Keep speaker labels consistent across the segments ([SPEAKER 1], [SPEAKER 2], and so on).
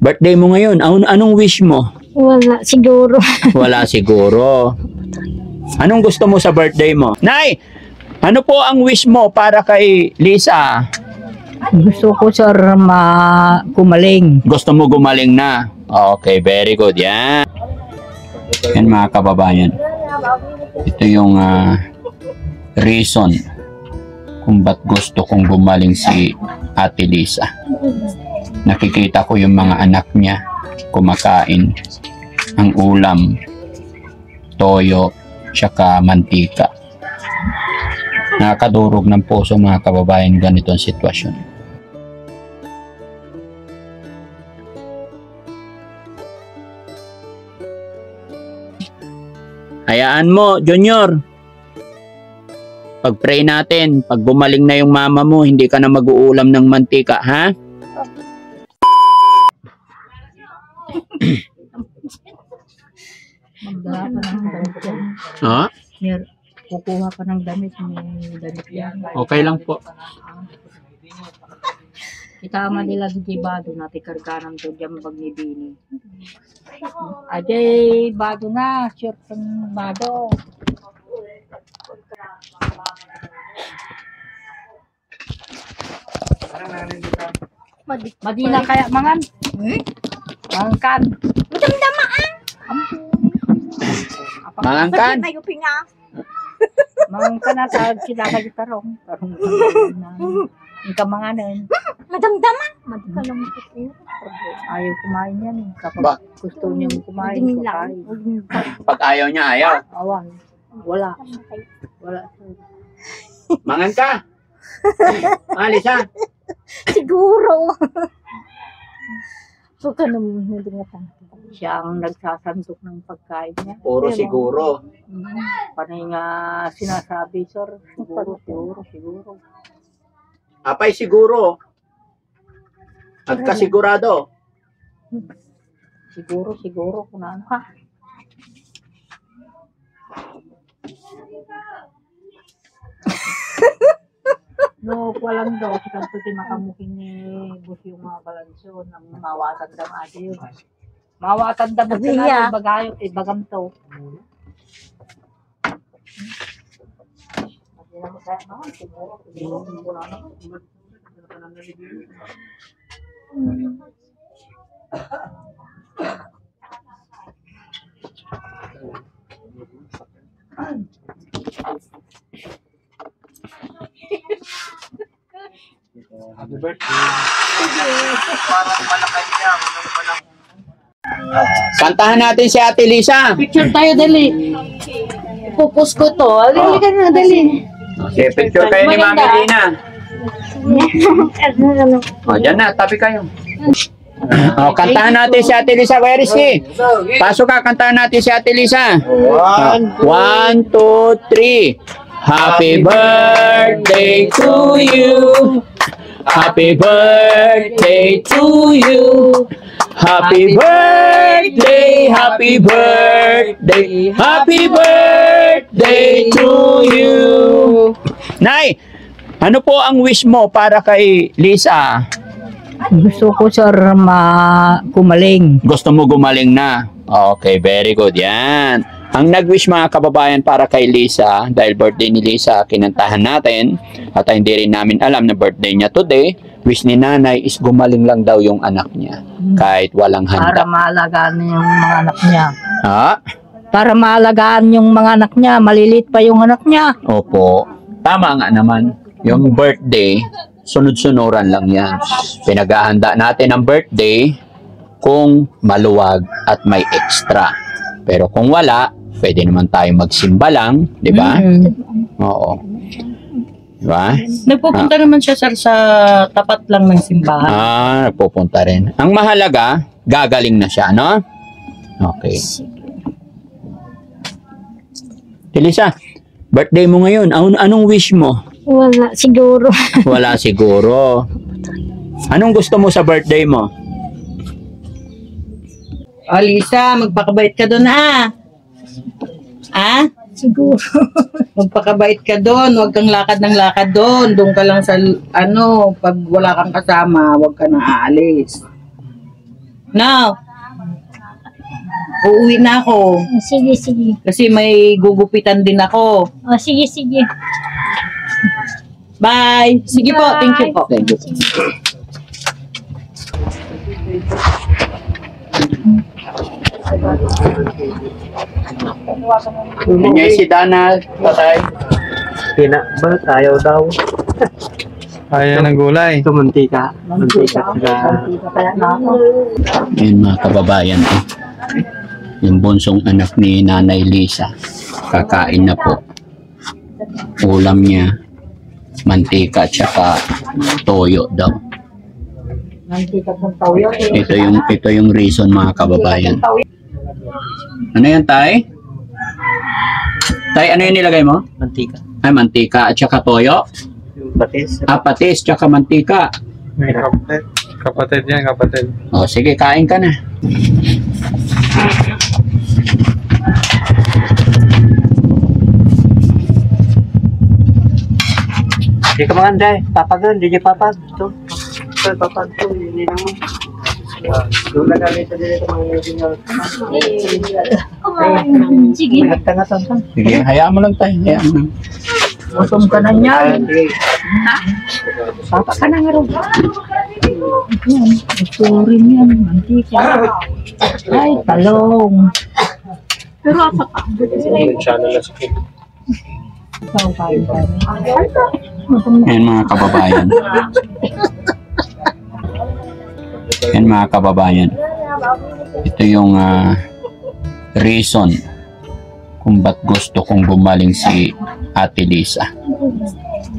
[SPEAKER 1] Birthday mo ngayon. Anong wish mo?
[SPEAKER 2] Wala siguro.
[SPEAKER 1] Wala siguro. Anong gusto mo sa birthday mo? Nay, ano po ang wish mo para kay Lisa?
[SPEAKER 2] Gusto ko sir kumaling.
[SPEAKER 1] Gusto mo gumaling na? Okay, very good. Yan. Yan mga kababayan. Ito yung reason kung ba't gusto kong gumaling si Ate Lisa. Nakikita ko yung mga anak niya kumakain ang ulam, toyo, tsaka mantika. Nakakadurog ng puso mga kababayan ganitong sitwasyon. Hayaan mo, Junior. Pag-pray natin, pag gumaling na yung mama mo, hindi ka na mag-uulam ng mantika, ha?
[SPEAKER 2] Magdala pa ng damit yan.
[SPEAKER 1] Ha?
[SPEAKER 2] Kukuha pa ng damit. May damit yan.
[SPEAKER 1] Okay lang po.
[SPEAKER 2] Itama nila di bado natin karganan to dyan magnibini. Ajay bado na. Sure pang bado. Madina kaya mangan. Mangkan.
[SPEAKER 1] Mangangkan.
[SPEAKER 2] Mangkan na sa sila kayo tarong. Ang kamanganan.
[SPEAKER 3] Madamdaman. Madikalang makikita.
[SPEAKER 2] Ayaw kumain yan. Kapag gusto niyang kumain, kumain.
[SPEAKER 1] Pag ayaw niya, ayaw.
[SPEAKER 2] Awan. Wala. Wala.
[SPEAKER 1] Mangan ka. Lisa.
[SPEAKER 3] Siguro. So, kanong hindi nga tanto.
[SPEAKER 2] Siya ang nagsasantok ng pagkain niya.
[SPEAKER 1] Puro siguro.
[SPEAKER 2] Panay nga sinasabi, sir. Siguro.
[SPEAKER 1] Apay siguro. Pagkasigurado.
[SPEAKER 2] Siguro kung ano ka. No, walang daw. Kasi kanto makamukin ni bus yung mga balansyon. Ang mawatan daw ate yun. Mawatan daw mo sila. Ibagam to.
[SPEAKER 1] Happy birthday. Parang malakay niya. Kantahan natin si Ate Lisa.
[SPEAKER 2] Picture tayo, dali. Pupus ko to. Dali ka na, dali.
[SPEAKER 1] Okay, picture kayo ni Mami Lina. O, dyan na, tabi kayo. O, kantahan natin si Ate Lisa. Where is he? Pasok ka, kantahan natin si Ate Lisa. 1, 2, 3. Happy birthday to you. Happy birthday to you. Happy birthday, happy birthday, happy birthday to you. Nay, ano po ang wish mo para kay Lisa?
[SPEAKER 2] Gusto ko, sir, kumaling.
[SPEAKER 1] Gusto mo gumaling na? Okay, very good. Yan. Ang nag-wish mga kababayan para kay Lisa, dahil birthday ni Lisa, kinantahan natin, at hindi rin namin alam na birthday niya today, wish ni nanay is gumaling lang daw yung anak niya, kahit walang
[SPEAKER 2] Para
[SPEAKER 1] handa.
[SPEAKER 2] maalagaan yung mga anak niya.
[SPEAKER 1] Ha?
[SPEAKER 2] Para maalagaan yung mga anak niya, malilit pa yung anak niya.
[SPEAKER 1] Opo. Tama nga naman. Yung birthday, sunod-sunuran lang yan. Pinag-ahanda natin ang birthday kung maluwag at may extra. Pero kung wala, pwede naman tayo magsimba lang, di ba? Oo. Di ba?
[SPEAKER 2] Nagpupunta naman siya, sir, sa tapat lang ng simbahan.
[SPEAKER 1] Nagpupunta rin. Ang mahalaga, gagaling na siya, no? Okay. Elisa, birthday mo ngayon. Anong wish mo?
[SPEAKER 3] Wala siguro.
[SPEAKER 1] Wala siguro. Anong gusto mo sa birthday mo?
[SPEAKER 2] Lisa, magpakabait ka doon, ha? Ha?
[SPEAKER 3] Siguro.
[SPEAKER 2] Magpakabait ka doon. Huwag kang lakad ng lakad doon. Doon ka lang sa, pag wala kang kasama, huwag ka nang aalis. Now, uuwi na ako.
[SPEAKER 3] Sige, sige.
[SPEAKER 2] Kasi may gugupitan din ako.
[SPEAKER 3] O, sige, sige.
[SPEAKER 2] Bye! Sige po, thank you po.
[SPEAKER 1] Thank you. Nangyay si Dana, patay.
[SPEAKER 4] Ba, ayaw daw.
[SPEAKER 5] Ayaw ng gulay.
[SPEAKER 4] Ito, mantika. Mantika.
[SPEAKER 1] Yun mga kababayan, yung bunsong anak ni Nanay Lisa, kakain na po. Ulam niya, mantika tsaka toyo daw. Ito yung reason mga kababayan. Ano yan, Tay? Tay, ano yung nilagay mo?
[SPEAKER 4] Mantika.
[SPEAKER 1] Ay, mantika at tsaka toyo?
[SPEAKER 4] Yung patis.
[SPEAKER 1] Patis tsaka mantika.
[SPEAKER 5] May kapatid. Kapatid yan, kapatid.
[SPEAKER 1] O, sige, kain ka na.
[SPEAKER 4] Hindi ka maganda eh. Papagan, hindi niya papag. Ito. Ito, papag ito. Hindi naman. Doon na gamit sa dito mga nilagay.
[SPEAKER 3] Sige.
[SPEAKER 4] Tanga-tanga.
[SPEAKER 1] Sige, hayaan mo lang tayo. Hayaan mo lang.
[SPEAKER 2] Gutom ka na niyan.
[SPEAKER 3] Papa ka na nga rin.
[SPEAKER 2] Gusto rin yan, mantika. Ay, talong.
[SPEAKER 3] Pero asa ka.
[SPEAKER 2] Ikaw kain ka.
[SPEAKER 1] Yan mga kababayan. Yan mga kababayan. Ito yung reason kung ba't gusto kong gumaling si Ate Lisa.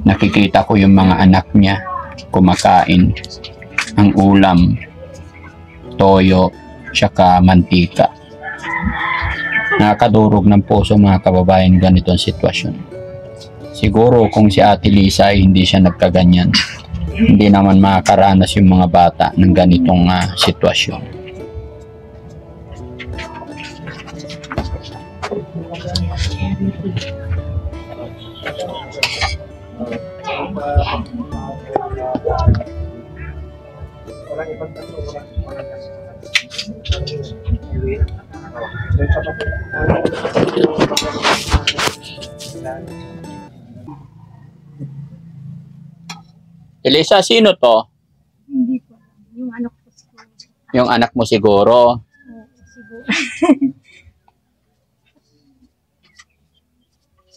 [SPEAKER 1] Nakikita ko yung mga anak niya kumakain ang ulam, toyo, tsaka mantika. Nakakadurog ng puso mga kababayan ganitong sitwasyon. Siguro kung si Ate Lisa ay hindi siya nagkaganyan, hindi naman makakaranas yung mga bata ng ganitong sitwasyon. Elisa, sino to?
[SPEAKER 3] Hindi ko. Yung anak ko siguro.
[SPEAKER 1] Yung anak mo siguro.
[SPEAKER 3] Oo, siguro.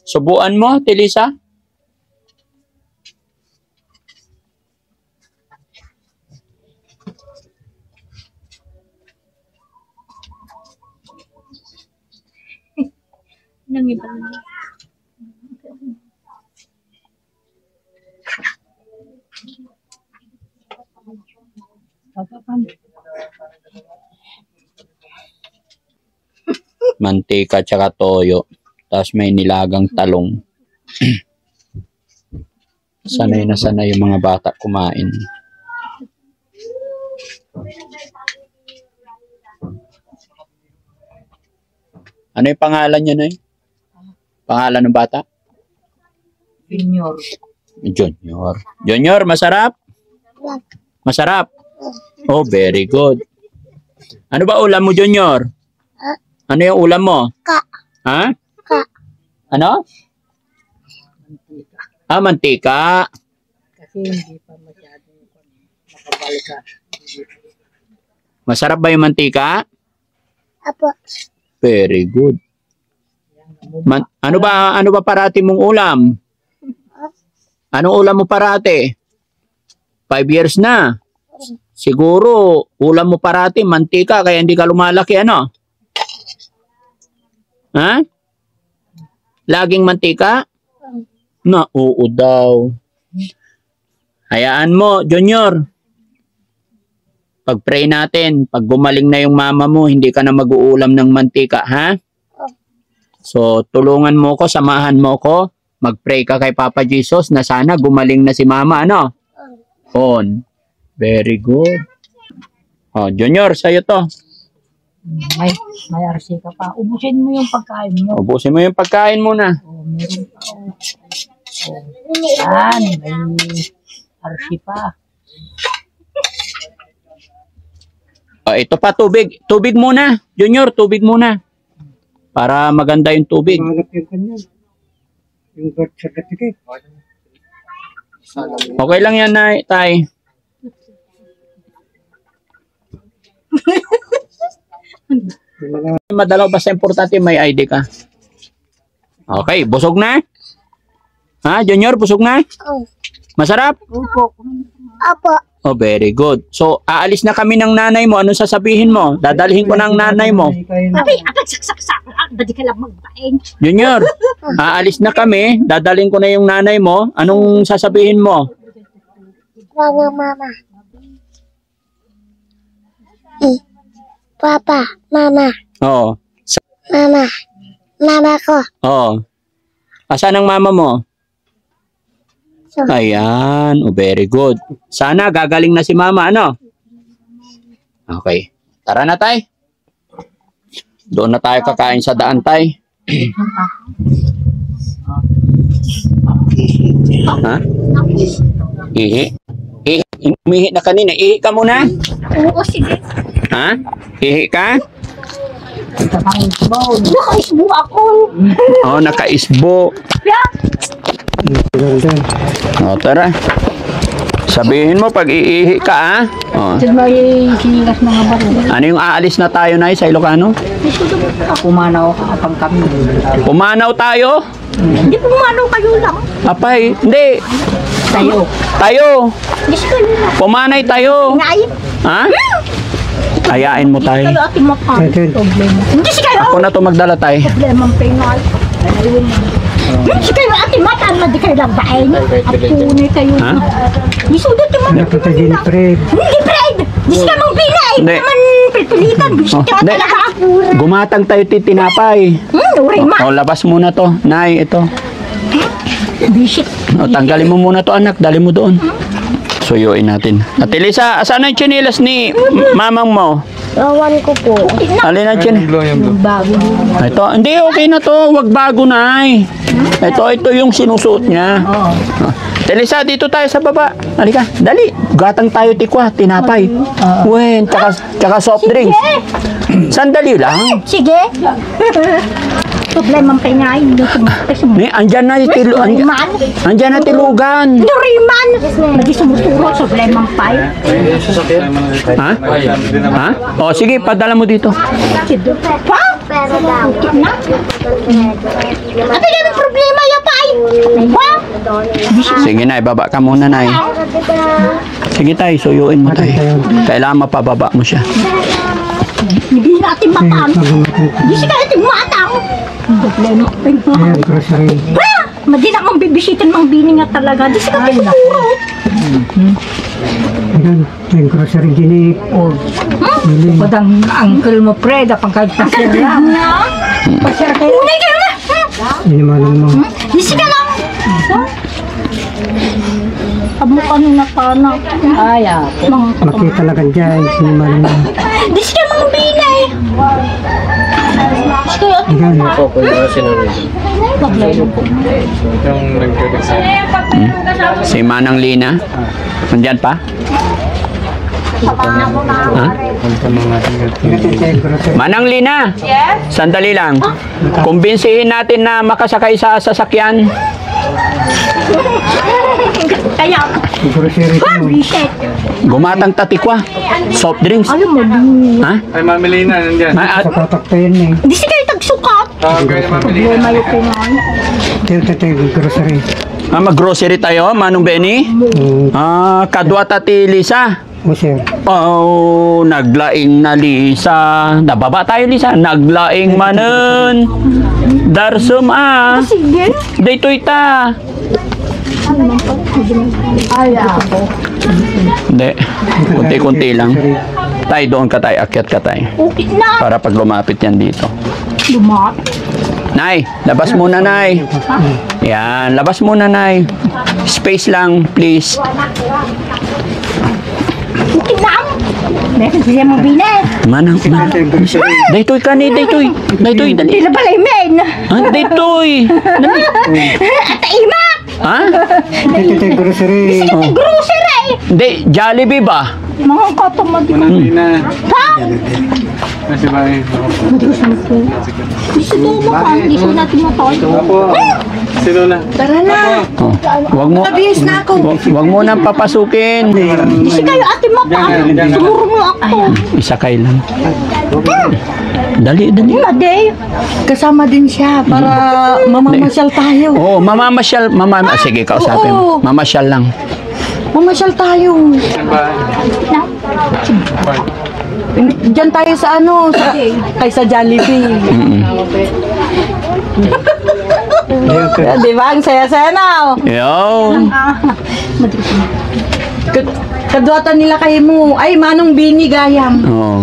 [SPEAKER 1] Subuan mo, Elisa?
[SPEAKER 3] Nang iba na.
[SPEAKER 1] Mantika tsaka toyo. Tapos may nilagang talong. Sanay na sanay yung mga bata kumain. Ano yung pangalan niya, Nay? Pangalan ng bata?
[SPEAKER 2] Junior.
[SPEAKER 1] Junior. Junior, masarap? Masarap? Oh, very good. Ano ba ulam mo, Junior? Ano yung ulam mo? Ha? Ano? Mantika.
[SPEAKER 2] Kasi hindi pa masyadong makabalik ka.
[SPEAKER 1] Masarap ba yung mantika?
[SPEAKER 3] Apo.
[SPEAKER 1] Very good. Ano ba parati mong ulam? Anong ulam mo parati? 5 years na. Siguro, ulam mo parati, mantika, kaya hindi ka lumalaki, ano? Ha? Laging mantika? Na, oo daw. Hayaan mo, Junior. Pag-pray natin, pag gumaling na yung mama mo, hindi ka na mag-uulam ng mantika, ha? So, tulungan mo ko, samahan mo ko. Mag-pray ka kay Papa Jesus na sana gumaling na si mama, ano? On. Very good. Oh, Junior, sa'yo to.
[SPEAKER 2] May RC ka pa. Ubusin mo yung pagkain mo.
[SPEAKER 1] Ubusin mo yung pagkain muna.
[SPEAKER 2] Oh, meron pa. Yan, may RC pa.
[SPEAKER 1] Ito pa, tubig. Tubig muna. Junior, tubig muna. Para maganda yung tubig.
[SPEAKER 4] Mahanap yung kanya. Yung birth certificate.
[SPEAKER 1] Okay lang yan, Nay, Tay.
[SPEAKER 4] Yung mga
[SPEAKER 1] Madalaw, basta importante may ID ka. Okay, busog na? Ha, Junior, busog na?
[SPEAKER 3] Oh.
[SPEAKER 1] Masarap?
[SPEAKER 3] Opo.
[SPEAKER 1] Oh, very good. So, aalis na kami ng nanay mo. Anong sasabihin mo? Dadalhin ko ng nanay mo.
[SPEAKER 3] Abay, saksak-sak. Badi ka lang magbain.
[SPEAKER 1] Junior, aalis na kami. Dadalhin ko na yung nanay mo. Anong sasabihin mo?
[SPEAKER 3] Mama. Papa, mama.
[SPEAKER 1] Oo.
[SPEAKER 3] Mama ko.
[SPEAKER 1] Oo. Asan ang mama mo? Ayan. Oh, very good. Sana gagaling na si mama, ano? Okay. Tara na, tay. Doon na tayo kakain sa daan, tay. Ha? Ihi? Ihi? Umihi na kanina. Ihi ka muna?
[SPEAKER 3] Oo, sige.
[SPEAKER 1] Ha? Ihi ka?
[SPEAKER 3] Nakaisbo ako.
[SPEAKER 1] Oo, nakaisbo. O, tara. Sabihin mo pag iihi ka, ha? O.
[SPEAKER 2] May sinigas mga baro.
[SPEAKER 1] Ano yung aalis na tayo na sa Ilocano?
[SPEAKER 2] Pumanaw ka kapag kami.
[SPEAKER 1] Pumanaw tayo?
[SPEAKER 3] Hindi pumanaw kayo lang.
[SPEAKER 1] Apay, hindi.
[SPEAKER 2] Tayo.
[SPEAKER 1] Tayo.
[SPEAKER 3] Gusto ko lang.
[SPEAKER 1] Pumanay tayo.
[SPEAKER 3] Ngay.
[SPEAKER 1] Ha? Ayain mo tayo.
[SPEAKER 3] Kayo ating mapang.
[SPEAKER 2] Problema.
[SPEAKER 3] Hindi si kayo.
[SPEAKER 1] Ako na to magdala tayo.
[SPEAKER 2] Problema ang pengal.
[SPEAKER 3] Hindi si kayo ating matan. Madi kayo lang bain.
[SPEAKER 2] At tunay kayo.
[SPEAKER 1] Ha?
[SPEAKER 3] Isudot yung mga.
[SPEAKER 4] napunta din ni Fred.
[SPEAKER 3] Hindi, Fred. Hindi si kayo mong pinay.
[SPEAKER 1] Hindi.
[SPEAKER 3] Naman pilitan. Gusto
[SPEAKER 1] Oh,
[SPEAKER 3] ka
[SPEAKER 1] hindi.
[SPEAKER 3] talaga ako.
[SPEAKER 1] Gumatang tayo titinapay.
[SPEAKER 3] Uri ma.
[SPEAKER 1] O, labas muna to. Nay, ito.
[SPEAKER 3] Bisit.
[SPEAKER 1] O, tanggalin mo muna to, anak. Dali mo doon. Suyuin natin. Ate Lisa, asan ang tsinelas ni mamang mo?
[SPEAKER 3] Rawan ko po.
[SPEAKER 1] Alin ang tsinelas?
[SPEAKER 5] Blue yung blue.
[SPEAKER 2] Bago.
[SPEAKER 1] Ito, hindi, okay na to. Wag bago, Nay. Ito yung sinusuot niya.
[SPEAKER 2] Oo.
[SPEAKER 1] Telisa, dito tayo sa baba. Halika, dali. Gatang tayo tikwa, tinapay. Wen, tsaka soft drinks. Sandali lang.
[SPEAKER 3] Sige. Problema ang pengay.
[SPEAKER 1] Ni, andyan na yung
[SPEAKER 3] Riman.
[SPEAKER 1] andyan na tilugan.
[SPEAKER 3] Riman. Madi sumuturo. Problema ang pay.
[SPEAKER 1] Ha? Ha? O, sige, padala mo dito.
[SPEAKER 3] Ha? Pero daw. Na? Ano yung problema ya pay? Ha?
[SPEAKER 1] Sige, Nay, baba ka muna, Nay. Sige, tay, suyuin mo, tay. Kailangan mapababa mo siya.
[SPEAKER 3] Hindi natin matang. Hindi siya natin matang. Problema ang pengay.
[SPEAKER 4] Ayan, grocery.
[SPEAKER 3] Ha? Madi na kang bibisitin mang bini nga talaga. Di siya natin tuturo.
[SPEAKER 4] Ayan, yung grocery din ni
[SPEAKER 2] Padang uncle mo, Fred, apang kahit pasir lang. Pasir kayo.
[SPEAKER 3] Unay kayo na.
[SPEAKER 4] Inimalang mo.
[SPEAKER 3] Di siya lang. Kamukha ni Natana.
[SPEAKER 2] Ay,
[SPEAKER 3] Mga
[SPEAKER 4] Makita talaga dyan, inimalang mo.
[SPEAKER 3] di siya mang binay. Kaya
[SPEAKER 4] Ayan,
[SPEAKER 5] Yung nagre-resign.
[SPEAKER 1] Si Manang Lina. Nandyan pa? Ha?
[SPEAKER 4] yung grocery.
[SPEAKER 1] Manang Lina. Sandali lang. Kumbinsihin natin na makasakay sa sasakyan.
[SPEAKER 3] kaya.
[SPEAKER 4] Yung grocery ko.
[SPEAKER 3] Bisit.
[SPEAKER 1] Gumatang tatikwa. Soft drinks.
[SPEAKER 3] Alam mo, di.
[SPEAKER 1] Ha?
[SPEAKER 5] Ay, Mami Lina, nandyan.
[SPEAKER 1] At,
[SPEAKER 4] Sa tatak pa yun eh.
[SPEAKER 3] Di siya kayo tagsukat.
[SPEAKER 5] Tawag kayo ni Mami Lina.
[SPEAKER 3] Problema yung pengay.
[SPEAKER 4] Ito yung grocery.
[SPEAKER 1] mag-grocery tayo, Manong Benny. Kadwa tati Lisa.
[SPEAKER 4] O sir.
[SPEAKER 1] Oh, naglaing na Lisa. Nababa tayo, Lisa. Naglaing manen. Darsum
[SPEAKER 3] Sige.
[SPEAKER 1] Daytoy ta.
[SPEAKER 2] ay, ako.
[SPEAKER 1] Hindi. Kunti-kunti lang. Tay, doon ka tayo. Akyat ka tayo.
[SPEAKER 3] Okay na.
[SPEAKER 1] Para pag lumapit yan dito.
[SPEAKER 3] Lumat.
[SPEAKER 1] Nay, labas muna, Nay. Yan, labas muna, Nay. Space lang, please.
[SPEAKER 3] Okay na. Meron siya mong binay.
[SPEAKER 1] Manang,
[SPEAKER 4] Yung grocery.
[SPEAKER 1] daytoy ka ni, daytoy. Daytoy, dali.
[SPEAKER 3] Hindi na pala yung men.
[SPEAKER 1] Daytoy. Dali.
[SPEAKER 3] At imak.
[SPEAKER 1] Ha?
[SPEAKER 4] Ito yung grocery.
[SPEAKER 1] Oh.
[SPEAKER 3] Grocery.
[SPEAKER 1] Hindi, Jollibee ba?
[SPEAKER 3] Mga katamad.
[SPEAKER 5] Manang ina. Nasi bahay.
[SPEAKER 3] Gusto mo ka, hindi ko natin matawag.
[SPEAKER 5] Apo. Si Lola.
[SPEAKER 3] Tara na.
[SPEAKER 1] Oh, wag mo.
[SPEAKER 3] Mabilis na ako.
[SPEAKER 1] Wag mo nang papasukin.
[SPEAKER 3] Kasi kayo ate mo pa. Siguro mo ako.
[SPEAKER 1] Isakay lang. Dali.
[SPEAKER 3] Madi. Kasama din siya para mamamasyal tayo.
[SPEAKER 1] Oh, mamamasyal. Sige, kausapin mo.
[SPEAKER 3] Oo.
[SPEAKER 1] Mamasyal lang.
[SPEAKER 3] Mamasyal tayo.
[SPEAKER 5] Saan ba? Park.
[SPEAKER 3] Diyan tayo sa ano, kaysa Jollibee.
[SPEAKER 1] Mm-mm.
[SPEAKER 3] Di ba? Ang saya-saya na.
[SPEAKER 1] Yo.
[SPEAKER 3] Kadwatan nila kayo mo. Ay, manong bini gayam.
[SPEAKER 1] Oh.